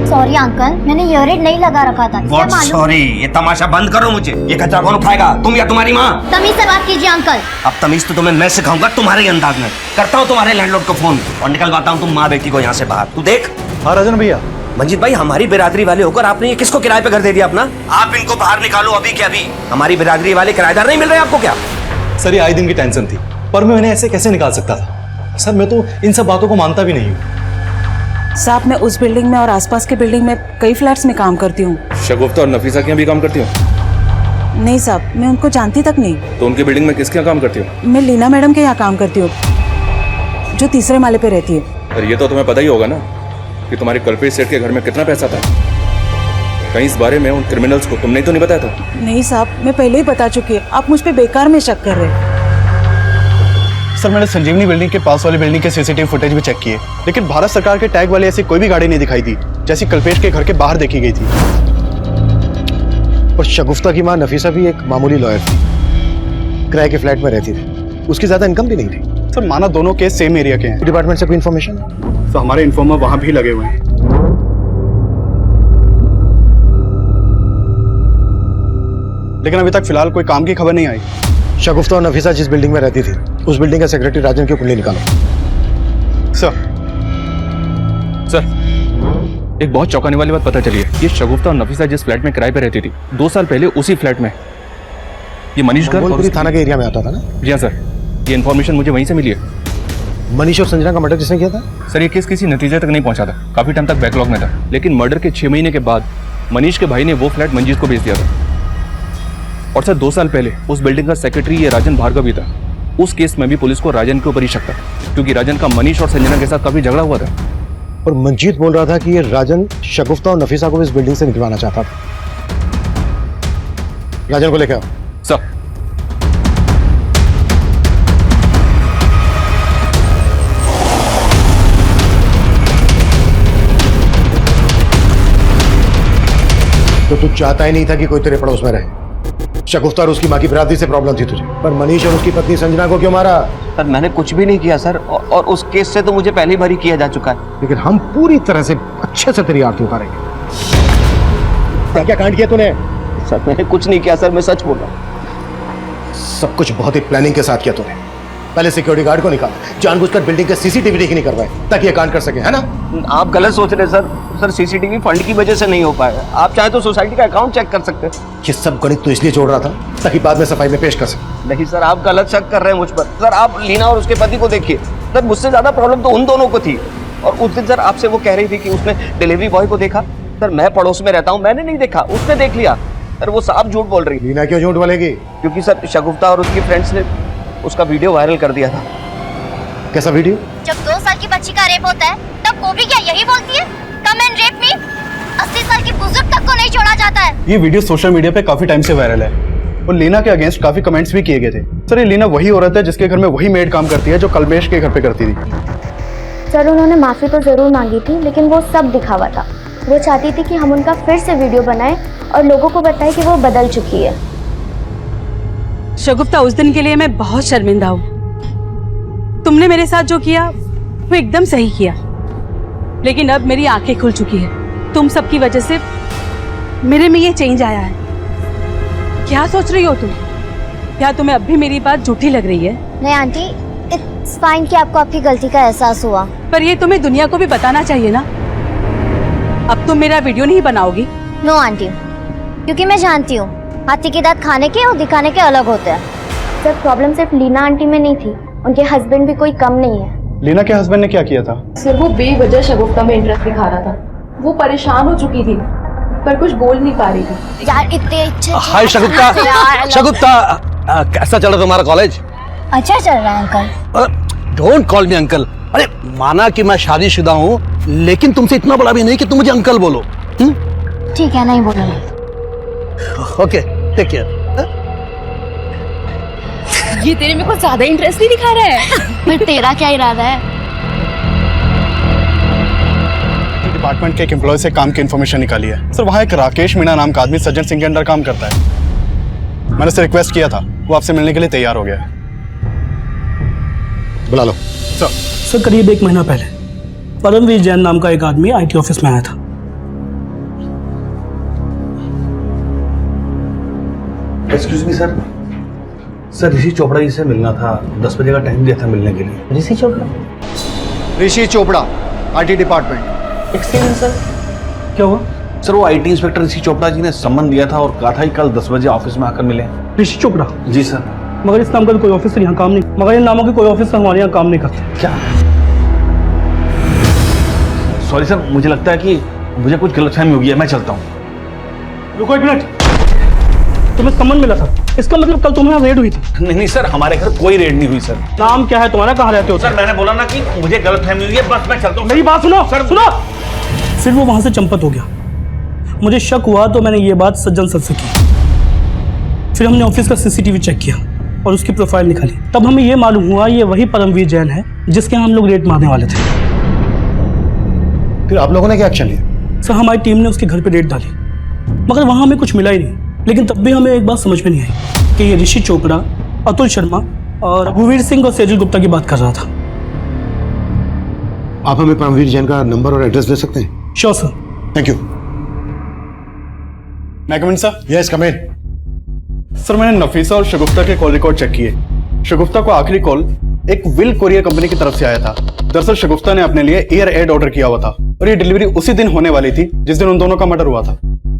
सॉरी अंकल, मैंने ईयररिंग नहीं लगा रखा था। What sorry? ये तमाशा बंद करो मुझे। ये कचरा कौन उठाएगा, तुम या तुम्हारी माँ? तमीज से बात कीजिए अंकल। अब तमीज तो तुम्हें मैं सिखाऊंगा तुम्हारे अंदाज में। करता हूँ तुम्हारे लैंडलॉर्ड को फोन और निकलवाता हूँ तुम माँ बेटी को यहाँ से बाहर। तू देख। हाँ राजन भैया। मंजीत भाई, हमारी बिरादरी वाले होकर आपने ये किसको किराए पे घर दे दिया अपना? आप इनको बाहर निकालो अभी के अभी। हमारी बिरादरी वाले किराएदार नहीं मिल रहे आपको क्या? सर, ये आए दिन की टेंशन थी, पर मैं उन्हें ऐसे कैसे निकाल सकता था? सर, मैं तो इन सब बातों को मानता भी नहीं हूँ। साहब, मैं उस बिल्डिंग में और आसपास के बिल्डिंग में कई फ्लैट्स में काम करती हूँ। शगुफ्ता और नफीसा के यहाँ भी काम करती हो? नहीं साहब, मैं उनको जानती तक नहीं। तो उनकी बिल्डिंग में किसके यहाँ काम करती हो? मैं लीना मैडम के यहाँ काम करती हूँ, जो 3रे माले पे रहती है। और ये तो तुम्हें पता ही होगा ना कि तुम्हारे कल्पेश सेठ के घर में कितना पैसा था। कहीं इस बारे में उन क्रिमिनल्स को तुमने तो नहीं बताया था? नहीं साहब, मैं पहले ही बता चुकी है। आप मुझ पे बेकार में शक कर रहे हैं। सर, मैंने संजीवनी बिल्डिंग के पास वाली बिल्डिंग के सीसीटीवी फुटेज भी चेक किए, लेकिन भारत सरकार के टैग वाली ऐसी कोई भी गाड़ी नहीं दिखाई दी जैसी कल्पेश के घर के बाहर देखी गई थी। और शगुफ्ता की माँ नफीसा भी एक मामूली लॉयर थी, किराए के फ्लैट में रहती थी, उसकी ज्यादा इनकम भी नहीं थी। सर, माना दोनों केस सेम एरिया के हैं। डिपार्टमेंट से कोई इन्फॉर्मेशन? तो हमारे इन्फॉर्मर वहां भी लगे हुए हैं। लेकिन अभी तक फिलहाल कोई काम की खबर नहीं आई। शगुफ्ता और नफीसा जिस बिल्डिंग में रहती थी, उस बिल्डिंग का सेक्रेटरी राजन की कुंडली निकालो। सर, एक बहुत चौंकाने वाली बात पता चली है। ये शगुफ्ता और नफीसा जिस फ्लैट में किराए पे रहती थी, 2 साल पहले उसी फ्लैट में ये मनीष घर और मंगोलपुरी उसकी- थाना के एरिया में आता था ना? जी हाँ सर, ये इन्फॉर्मेशन मुझे वहीं से मिली है। मनीष और संजना का मर्डर किसने किया था? सर ये केस किसी नतीजे तक नहीं पहुंचा था, काफी टाइम तक बैकलॉग में था, लेकिन मर्डर के 6 महीने के बाद मनीष के भाई ने वो फ्लैट मंजीत को बेच दिया था। और सर 2 साल पहले उस बिल्डिंग का सेक्रेटरी ये राजन भार्गव ही था। उस केस में भी पुलिस को राजन के ऊपर ही शक था, क्योंकि राजन का मनीष और संजना के साथ काफी झगड़ा हुआ था। और मंजीत बोल रहा था कि ये राजन शगुफ्ता और नफीसा को इस बिल्डिंग से निकलवाना चाहता था। राजन को लेकर आओ। सर तो तू चाहता ही नहीं था कि कोई तेरे पड़ोस में रहे। शगुफ्ता और उसकी माँ की बिरादरी से प्रॉब्लम थी तुझे, पर मनीष और उसकी पत्नी संजना को क्यों मारा? सर मैंने कुछ भी नहीं किया सर, और उस केस से तो मुझे पहली बार ही किया जा चुका है। लेकिन हम पूरी तरह से अच्छे से तेरी आरती उतारेंगे। क्या क्या कांड किया तूने? सर मैंने कुछ नहीं किया सर, मैं सच बोल रहा हूँ। सब कुछ बहुत ही प्लानिंग के साथ किया तूने। पहले सिक्योरिटी गार्ड को निकाला, जानबूझकर बिल्डिंग के सीसीटीवी ठीक नहीं करवाए ताकि ये कांड कर सके, है ना? आप गलत सोच रहे सर। सर सीसीटीवी फंड की वजह से नहीं हो पाया। आप चाहे तो सोसाइटी का अकाउंट चेक कर सकते हैं। ये सब गणित तो इसलिए जोड़ रहा था ताकि बाद में सफाई में पेश कर सके। नहीं सर, आप गलत शक कर रहे हैं मुझ पर। सर आप लीना और उसके पति को देखिए सर, मुझसे ज्यादा प्रॉब्लम तो उन दोनों को थी। और उस दिन सर आपसे वो कह रही थी कि उसने डिलीवरी बॉय को देखा। सर मैं पड़ोस में रहता हूँ, मैंने नहीं देखा, उसने देख लिया। सर वो साफ झूठ बोल रही। लीना क्यों झूठ बोलेगी? क्योंकि सर शगुफ्ता और उसकी फ्रेंड्स ने उसका वीडियो वायरल कर दिया था। कैसा वीडियो? जब 2 साल की बच्ची का रेप होता है तब वो भी क्या यही बोलती है, कम एंड रेप मी? 80 साल की बुजुर्ग तक को नहीं छोड़ा जाता है। ये वीडियो सोशल मीडिया पे काफी टाइम से वायरल है और लीना के अगेंस्ट काफी कमेंट्स भी किए गए थे। सर ये लीना वही औरत है जिसके घर में वही मेड काम करती है जो कल्पेश के घर पे करती थी। सर उन्होंने माफी तो जरूर मांगी थी, लेकिन वो सब दिखावा था। वो चाहती थी कि हम उनका फिर से वीडियो बनाएं और लोगों को बताएं कि वो बदल चुकी है। शगुफ्ता, उस दिन के लिए मैं बहुत शर्मिंदा हूँ। तुमने मेरे साथ जो किया वो एकदम सही किया, लेकिन अब मेरी आंखें खुल चुकी है। तुम सबकी वजह से मेरे में ये चेंज आया है। क्या सोच रही हो तुम? क्या तुम्हें अब भी मेरी बात झूठी लग रही है? नहीं आंटी, इट्स फाइन कि आपको आपकी गलती का एहसास हुआ। पर ये तुम्हें दुनिया को भी बताना चाहिए ना। अब तुम मेरा वीडियो नहीं बनाओगी? नो आंटी, क्योंकि मैं जानती हूँ हाथी के दांत खाने के और दिखाने के अलग होते हैं। सर प्रॉब्लम सिर्फ लीना आंटी में नहीं थी, उनके हस्बैंड भी कोई कम नहीं है। लीना के हस्बैंड ने क्या किया था? सर वो बेवजह शगुफ्ता में इंटरेस्ट दिखा रहा था। वो परेशान हो चुकी थी पर कुछ बोल नहीं पा रही थी। यार इतने अच्छे हाय शगुफ्ता। शगुफ्ता, कैसा चल रहा तुम्हारा कॉलेज? अच्छा चल रहा है uncle. Don't call me uncle. अरे माना कि मैं शादीशुदा हूँ, लेकिन तुमसे इतना बड़ा भी नहीं कि तुम मुझे अंकल बोलो। ठीक है, नहीं बोलूंगी। Okay, take care. ये तेरे में कुछ ज्यादा इंटरेस्ट नहीं दिखा रहा है। पर तेरा क्या इरादा है? डिपार्टमेंट के एक एम्प्लॉय से काम की इन्फॉर्मेशन निकाली है। सर वहाँ एक राकेश मीणा नाम का आदमी सज्जन सिंह के अंडर काम करता है। मैंने उससे रिक्वेस्ट किया था, वो आपसे मिलने के लिए तैयार हो गया है। बुला लो। सर करीब 1 महीना पहले परमवीर जैन नाम का एक आदमी IT ऑफिस में आया था। एक्सक्यूज मी सर, सर ऋषि चोपड़ा जी से मिलना था। 10 बजे का टाइम दिया था मिलने के लिए। Rishi Chopra? Rishi Chopra, IT department. Excuse sir, क्या हुआ? सर वो IT इंस्पेक्टर ऋषि चोपड़ा जी ने सम्मन दिया था और कहा था कि कल 10 बजे ऑफिस में आकर मिले। ऋषि चोपड़ा? जी सर। मगर इस नाम का कोई ऑफिसर यहाँ काम नहीं, मगर इन नामों के कोई ऑफिसर हमारे यहाँ काम नहीं करते। क्या? सॉरी सर, मुझे लगता है कि मुझे कुछ गलतफहमी हो गई है, मैं चलता हूँ। रुको 1 मिनट, तुम्हें सम्मन मिला था, इसका मतलब कल तुम्हारे यहाँ रेड हुई थी? नहीं सर, हमारे घर कोई रेड नहीं हुई सर। नाम क्या है तुम्हारा, कहाँ रहते हो? सर मैंने बोला ना कि मुझे गलतफहमी हुई है, बस मैं चलता हूँ। मेरी बात सुनो सर, सुनो। फिर वो वहां से चंपत हो गया। मुझे शक हुआ तो मैंने ये बात सज्जन सर से की। फिर हमने ऑफिस का CCTV चेक किया और उसकी प्रोफाइल निकाली। तब हमें ये मालूम हुआ ये वही परमवीर जैन है जिसके यहाँ हम लोग रेड मारने वाले थे। फिर आप लोगों ने क्या एक्शन लिया? सर हमारी टीम ने उसके घर पे रेड डाली, मगर वहां हमें कुछ मिला ही नहीं। लेकिन तब भी हमें एक बात समझ में नहीं आई कि ये ऋषि चोपड़ा, अतुल शर्मा और रघुवीर सिंह और सेजल गुप्ता की बात कर रहा था। आप हमें परमवीर जैन का नंबर और एड्रेस दे सकते हैं? Sure sir. Thank you. मैं कम इन सर? यस कम इन। सर मैंने नफीसा और शगुफ्ता के कॉल रिकॉर्ड चेक किए। शगुफ्ता को आखिरी कॉल एक विल कोरियर कंपनी की तरफ से आया था। दरअसल शगुफ्ता ने अपने लिए एयर एड ऑर्डर किया हुआ था और ये डिलीवरी उसी दिन होने वाली थी जिस दिन उन दोनों का मर्डर हुआ था।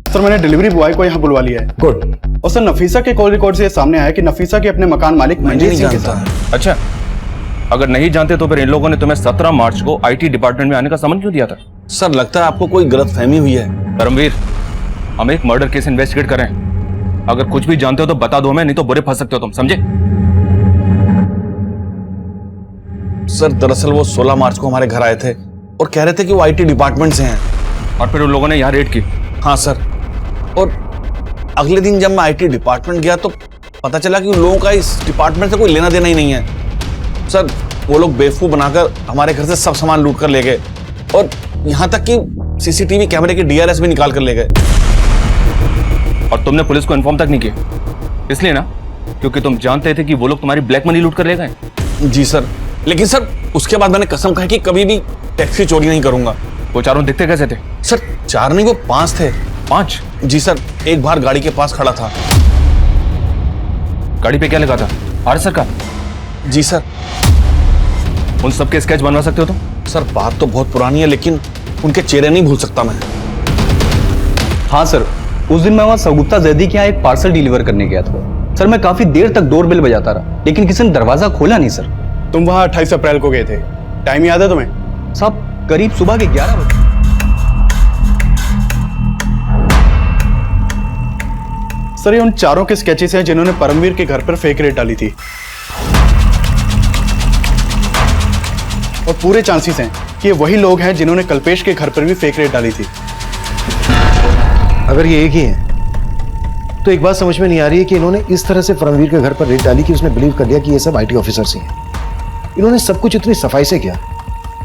सर मैंने डिलीवरी बॉय को यहाँ बुलवा लिया है। गुड। और सर नफीसा के कॉल रिकॉर्ड से सामने आया कि नफीसा के अपने मकान मालिक मंजीत सिंह के साथ। अच्छा, अगर नहीं जानते तो फिर इन लोगों ने तुम्हें 17 मार्च को आईटी डिपार्टमेंट में आने का समन क्यों दिया था? सर लगता है आपको कोई गलतफहमी हुई है। परमवीर, हम एक मर्डर केस इन्वेस्टिगेट कर रहे हैं। अगर कुछ भी जानते हो तो बता दो हमें, नहीं तो बुरे फंस सकते हो तुम, समझे? सर दरअसल वो 16 मार्च को हमारे घर आए थे और कह रहे थे कि वो आईटी डिपार्टमेंट से हैं। और फिर उन लोगों ने यहाँ रेड की? हाँ सर, और अगले दिन जब मैं आईटी डिपार्टमेंट गया तो पता चला कि उन लोगों का इस डिपार्टमेंट से कोई लेना देना ही नहीं है। सर वो लोग बेवकूफ बनाकर हमारे घर से सब सामान लूट कर ले गए और यहाँ तक कि सीसीटीवी कैमरे के डीआरएस भी निकाल कर ले गए। और तुमने पुलिस को इन्फॉर्म तक नहीं किया, इसलिए ना क्योंकि तुम जानते थे कि वो लोग तुम्हारी ब्लैक मनी लूट कर ले गए? जी सर, लेकिन सर उसके बाद मैंने कसम खाई कि कभी भी टैक्सी चोरी नहीं करूंगा। वो चारों दिखते कैसे थे? सर 4 नहीं, वो 5 थे। 5? जी सर, एक बार गाड़ी के पास खड़ा था। गाड़ी पे क्या लगा था? आरएसआर का? जी सर। उन सबके स्केच बनवा सकते हो तुम? सर बात तो बहुत पुरानी है लेकिन उनके चेहरे नहीं भूल सकता मैं। हाँ सर, उस दिन मैं वहाँ सगुप्ता जैदी के यहाँ एक पार्सल डिलीवर करने गया था। सर मैं काफी देर तक डोर बेल बजाता रहा लेकिन किसी ने दरवाजा खोला नहीं सर। तुम वहाँ 28 अप्रैल को गए थे, टाइम याद है तुम्हें? साहब करीब सुबह के 11 बजे। सर ये उन चारों के स्केचेस हैं जिन्होंने परमवीर के घर पर फेक रेड डाली थी और पूरे चांसेस हैं कि ये वही लोग हैं जिन्होंने कल्पेश के घर पर भी फेक रेड डाली थी। अगर ये एक ही है तो एक बात समझ में नहीं आ रही है कि इन्होंने इस तरह से परमवीर के घर पर रेड डाली कि उसने बिलीव कर लिया कि ये सब आईटी ऑफिसर्स ही हैं। इन्होंने सब कुछ इतनी सफाई से किया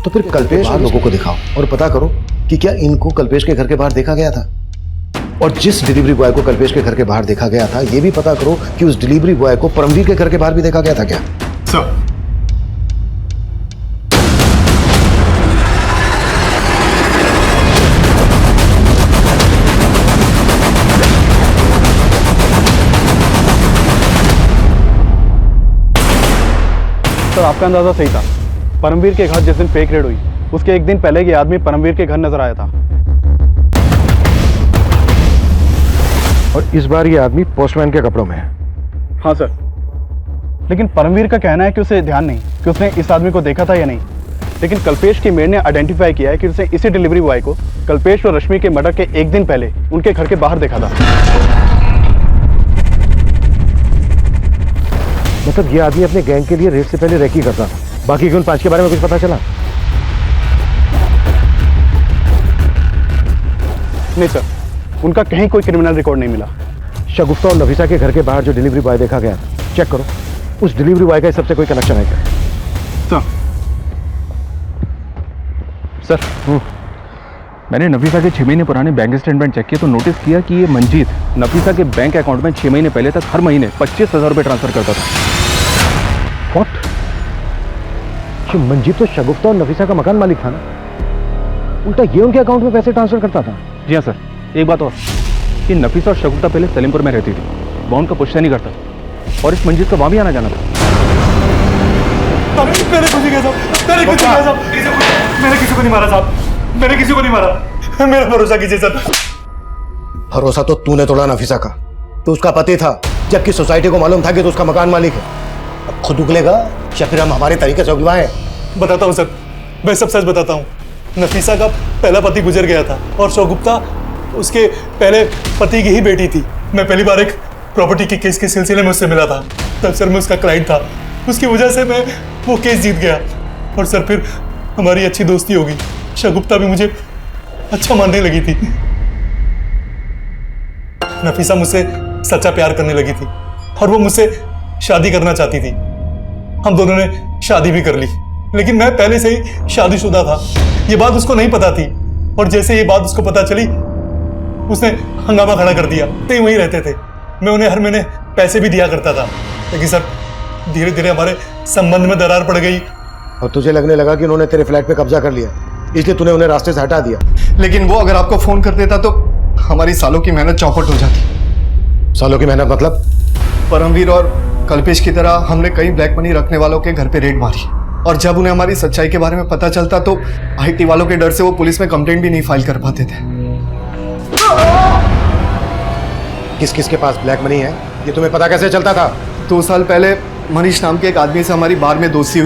तो फिर कल्पेश लोगों को दिखाओ और पता करो कि क्या इनको कल्पेश के घर के बाहर देखा गया था, और जिस डिलीवरी बॉय को कल्पेश के घर के बाहर देखा गया था ये भी पता करो कि उस डिलीवरी बॉय को परमवीर के घर के बाहर भी देखा गया था क्या? सर आपका अंदाजा सही था। परमवीर के घर जिस दिन फेक रेड हुई उसके एक दिन पहले ये आदमी परमवीर के घर नजर आया था और इस बार ये आदमी पोस्टमैन के कपड़ों में है। हाँ सर, लेकिन परमवीर का कहना है कि उसे ध्यान नहीं कि उसने इस आदमी को देखा था या नहीं, लेकिन कल्पेश की मेड ने आइडेंटिफाई किया है कि उसने इसी डिलीवरी बॉय को कल्पेश और रश्मि के मर्डर के एक दिन पहले उनके घर के बाहर देखा था। मतलब ये आदमी अपने गैंग के लिए रेड से पहले रेकी करता था। बाकी के उन 5 के बारे में कुछ पता चला? नहीं सर, उनका कहीं कोई क्रिमिनल रिकॉर्ड नहीं मिला। शगुफ्ता और नफीसा के घर के बाहर जो डिलीवरी बॉय देखा गया था, चेक करो उस डिलीवरी बॉय का इस सबसे कोई कनेक्शन है क्या? सर मैंने नफीसा के 6 महीने पुराने बैंक स्टेटमेंट चेक किए तो नोटिस किया कि ये मंजीत नफीसा के बैंक अकाउंट में 6 महीने पहले तक हर महीने 25,000 रुपये ट्रांसफर करता था। What? ये मंजीत तो शगुफ्ता और नफीसा का मकान मालिक था ना, उल्टा ये उनके अकाउंट में पैसे ट्रांसफर करता था? जी हाँ सर, एक बात और कि नफीसा और शगुफ्ता पहले सलीमपुर में रहती थी, वहाँ उनका पुश्ता नहीं करता और इस मंजीत का वहाँ भी आना जाना था। मैंने किसी को नहीं मारा साहब, मैंने किसी को नहीं मारा, मेरा भरोसा कीजिए सर। भरोसा तो तूने तोड़ा नफीसा का, तो उसका पति था जबकि सोसाइटी को मालूम था कि तो उसका मकान मालिक है। अब खुद उगलेगा या फिर हम हमारे तरीके से उगलवाएं? बताता हूँ सर, मैं सब सच बताता हूँ। नफीसा का पहला पति गुजर गया था और शगुफ्ता उसके पहले पति की ही बेटी थी। मैं पहली बार एक प्रॉपर्टी के केस के सिलसिले में उससे मिला था, तब सर मैं उसका क्लाइंट था, उसकी वजह से मैं वो केस जीत गया और सर फिर हमारी अच्छी दोस्ती हो गई। शगुफ्ता भी मुझे अच्छा मानने लगी थी। नफीसा मुझसे सच्चा प्यार करने लगी थी और वो मुझसे शादी करना चाहती थी। हम दोनों ने शादी भी कर ली, लेकिन मैं पहले से ही शादीशुदा था। ये बात उसको नहीं पता थी और जैसे ये बात उसको पता चली उसने हंगामा खड़ा कर दिया। ते वहीं रहते थे, मैं उन्हें हर महीने पैसे भी दिया करता था, लेकिन सर धीरे धीरे हमारे संबंध में दरार पड़ गई और तुझे लगने लगा कि उन्होंने तेरे फ्लैट पे कब्जा कर लिया, इसलिए तूने उन्हें रास्ते से हटा दिया। लेकिन वो अगर आपको फोन कर देता तो हमारी सालों की मेहनत चौपट हो जाती। सालों की मेहनत मतलब? परमवीर और कल्पेश की तरह हमने कई ब्लैक मनी रखने वालों के घर पे रेड मारी और जब उन्हें हमारी सच्चाई के बारे में पता चलता तो आईटी वालों के डर से वो पुलिस में कंप्लेंट भी नहीं फाइल कर पाते थे। किस किस के पास ब्लैक मनी है ये तुम्हें पता कैसे चलता था? 2 साल पहले मनीष नाम के एक आदमी से हमारी बार में दोस्ती हुई।